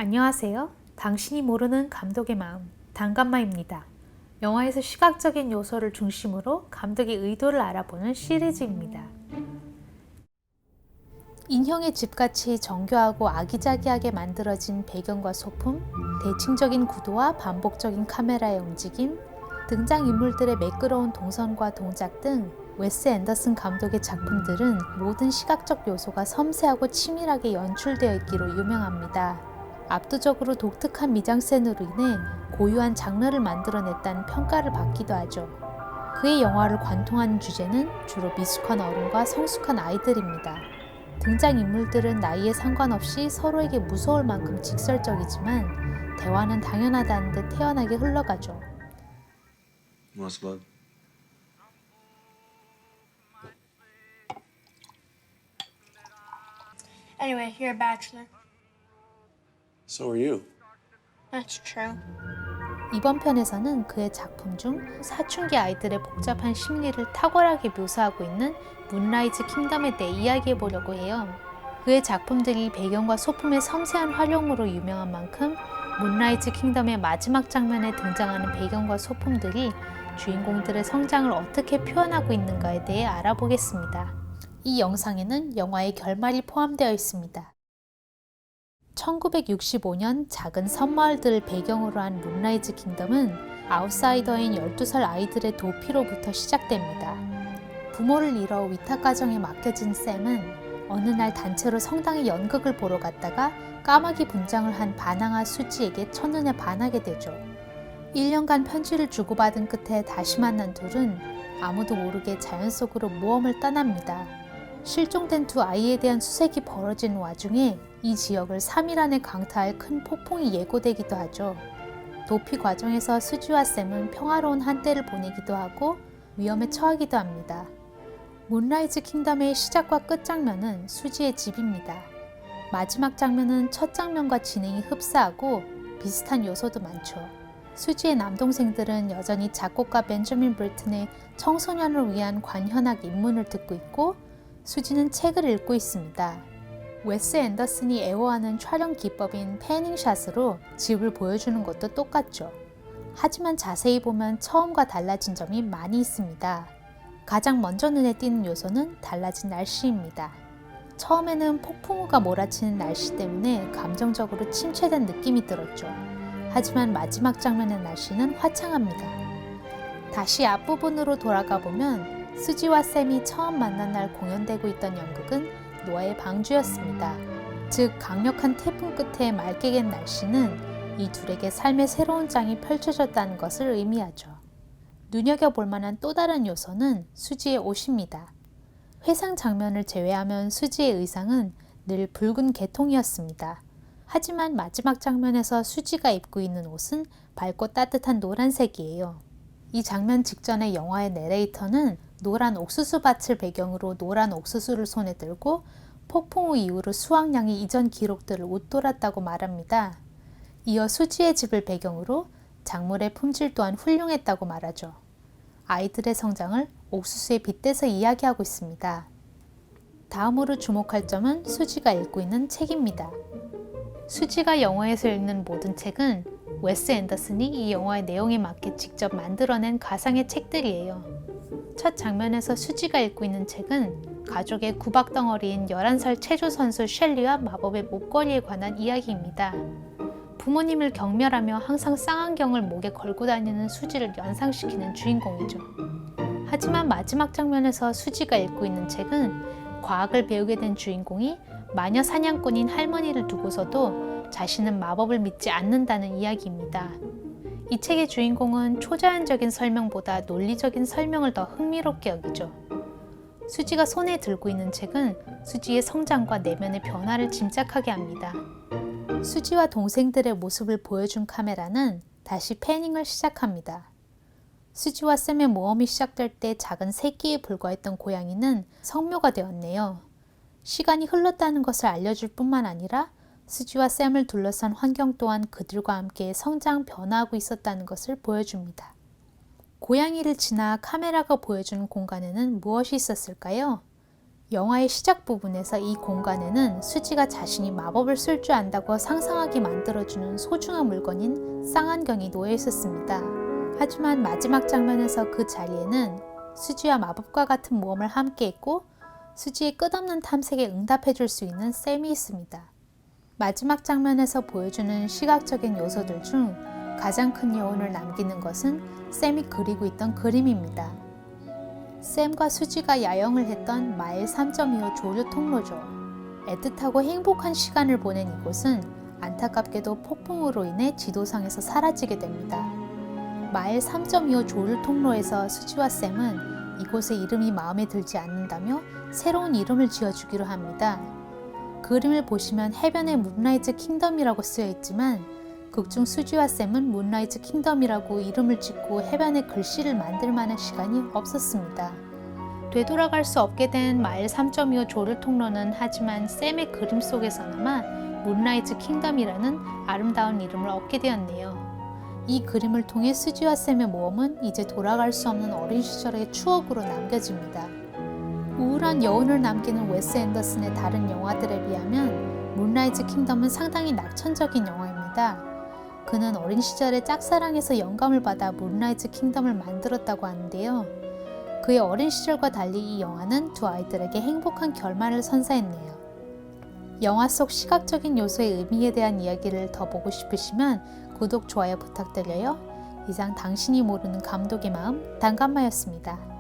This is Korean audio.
안녕하세요. 당신이 모르는 감독의 마음, 단감마입니다. 영화에서 시각적인 요소를 중심으로 감독의 의도를 알아보는 시리즈입니다. 인형의 집같이 정교하고 아기자기하게 만들어진 배경과 소품, 대칭적인 구도와 반복적인 카메라의 움직임, 등장인물들의 매끄러운 동선과 동작 등 웨스 앤더슨 감독의 작품들은 모든 시각적 요소가 섬세하고 치밀하게 연출되어 있기로 유명합니다. 압도적으로 독특한 미장센으로 인해 고유한 장르를 만들어냈다는 평가를 받기도 하죠. 그의 영화를 관통하는 주제는 주로 미숙한 어른과 성숙한 아이들입니다. 등장인물들은 나이에 상관없이 서로에게 무서울 만큼 직설적이지만 대화는 당연하다는 듯 태연하게 흘러가죠. Want some bud? Anyway, you're a bachelor. So are you. That's true. 이번 편에서는 그의 작품 중 사춘기 아이들의 복잡한 심리를 탁월하게 묘사하고 있는 문라이즈 킹덤에 대해 이야기해 보려고 해요. 그의 작품들이 배경과 소품의 섬세한 활용으로 유명한 만큼 문라이즈 킹덤의 마지막 장면에 등장하는 배경과 소품들이 주인공들의 성장을 어떻게 표현하고 있는가에 대해 알아보겠습니다. 이 영상에는 영화의 결말이 포함되어 있습니다. 1965년 작은 섬마을들을 배경으로 한 문라이즈 킹덤은 아웃사이더인 12살 아이들의 도피로부터 시작됩니다. 부모를 잃어 위탁가정에 맡겨진 샘은 어느 날 단체로 성당에 연극을 보러 갔다가 까마귀 분장을 한 바나나 수지에게 첫눈에 반하게 되죠. 1년간 편지를 주고받은 끝에 다시 만난 둘은 아무도 모르게 자연 속으로 모험을 떠납니다. 실종된 두 아이에 대한 수색이 벌어진 와중에 이 지역을 3일 안에 강타할 큰 폭풍이 예고되기도 하죠. 도피 과정에서 수지와 샘은 평화로운 한때를 보내기도 하고 위험에 처하기도 합니다. 문라이즈 킹덤의 시작과 끝 장면은 수지의 집입니다. 마지막 장면은 첫 장면과 진행이 흡사하고 비슷한 요소도 많죠. 수지의 남동생들은 여전히 작곡가 벤저민 브리튼의 청소년을 위한 관현악 입문을 듣고 있고 수지는 책을 읽고 있습니다. 웨스 앤더슨이 애호하는 촬영 기법인 패닝샷으로 집을 보여주는 것도 똑같죠. 하지만 자세히 보면 처음과 달라진 점이 많이 있습니다. 가장 먼저 눈에 띄는 요소는 달라진 날씨입니다. 처음에는 폭풍우가 몰아치는 날씨 때문에 감정적으로 침체된 느낌이 들었죠. 하지만 마지막 장면의 날씨는 화창합니다. 다시 앞부분으로 돌아가 보면 수지와 샘이 처음 만난 날 공연되고 있던 연극은 노아의 방주였습니다. 즉 강력한 태풍 끝에 맑게 갠 날씨는 이 둘에게 삶의 새로운 장이 펼쳐졌다는 것을 의미하죠. 눈여겨볼 만한 또 다른 요소는 수지의 옷입니다. 회상 장면을 제외하면 수지의 의상은 늘 붉은 계통이었습니다. 하지만 마지막 장면에서 수지가 입고 있는 옷은 밝고 따뜻한 노란색이에요. 이 장면 직전의 영화의 내레이터는 노란 옥수수밭을 배경으로 노란 옥수수를 손에 들고 폭풍우 이후로 수확량이 이전 기록들을 웃돌았다고 말합니다. 이어 수지의 집을 배경으로 작물의 품질 또한 훌륭했다고 말하죠. 아이들의 성장을 옥수수에 빗대서 이야기하고 있습니다. 다음으로 주목할 점은 수지가 읽고 있는 책입니다. 수지가 영화에서 읽는 모든 책은 웨스 앤더슨이 이 영화의 내용에 맞게 직접 만들어낸 가상의 책들이에요. 첫 장면에서 수지가 읽고 있는 책은 가족의 구박덩어리인 11살 체조 선수 셸리와 마법의 목걸이에 관한 이야기입니다. 부모님을 경멸하며 항상 쌍안경을 목에 걸고 다니는 수지를 연상시키는 주인공이죠. 하지만 마지막 장면에서 수지가 읽고 있는 책은 과학을 배우게 된 주인공이 마녀 사냥꾼인 할머니를 두고서도 자신은 마법을 믿지 않는다는 이야기입니다. 이 책의 주인공은 초자연적인 설명보다 논리적인 설명을 더 흥미롭게 여기죠. 수지가 손에 들고 있는 책은 수지의 성장과 내면의 변화를 짐작하게 합니다. 수지와 동생들의 모습을 보여준 카메라는 다시 패닝을 시작합니다. 수지와 샘의 모험이 시작될 때 작은 새끼에 불과했던 고양이는 성묘가 되었네요. 시간이 흘렀다는 것을 알려줄 뿐만 아니라 수지와 샘을 둘러싼 환경 또한 그들과 함께 성장, 변화하고 있었다는 것을 보여줍니다. 고양이를 지나 카메라가 보여주는 공간에는 무엇이 있었을까요? 영화의 시작 부분에서 이 공간에는 수지가 자신이 마법을 쓸 줄 안다고 상상하게 만들어주는 소중한 물건인 쌍안경이 놓여 있었습니다. 하지만 마지막 장면에서 그 자리에는 수지와 마법과 같은 모험을 함께 했고 수지의 끝없는 탐색에 응답해 줄 수 있는 샘이 있습니다. 마지막 장면에서 보여주는 시각적인 요소들 중 가장 큰 여운을 남기는 것은 샘이 그리고 있던 그림입니다. 샘과 수지가 야영을 했던 마일 3.25 조류 통로죠. 애틋하고 행복한 시간을 보낸 이곳은 안타깝게도 폭풍으로 인해 지도상에서 사라지게 됩니다. 마일 3.25 조류 통로에서 수지와 샘은 이곳의 이름이 마음에 들지 않는다며 새로운 이름을 지어주기로 합니다. 그림을 보시면 해변에 문라이즈 킹덤이라고 쓰여 있지만 극중 수지와 샘은 문라이즈 킹덤이라고 이름을 짓고 해변에 글씨를 만들 만한 시간이 없었습니다. 되돌아갈 수 없게 된 마일 3.25 조류 통로는 하지만 샘의 그림 속에서나마 문라이즈 킹덤이라는 아름다운 이름을 얻게 되었네요. 이 그림을 통해 수지와 샘의 모험은 이제 돌아갈 수 없는 어린 시절의 추억으로 남겨집니다. 우울한 여운을 남기는 웨스 앤더슨의 다른 영화들에 비하면 문라이즈 킹덤은 상당히 낙천적인 영화입니다. 그는 어린 시절에 짝사랑에서 영감을 받아 문라이즈 킹덤을 만들었다고 하는데요. 그의 어린 시절과 달리 이 영화는 두 아이들에게 행복한 결말을 선사했네요. 영화 속 시각적인 요소의 의미에 대한 이야기를 더 보고 싶으시면 구독, 좋아요 부탁드려요. 이상 당신이 모르는 감독의 마음, 단감마였습니다.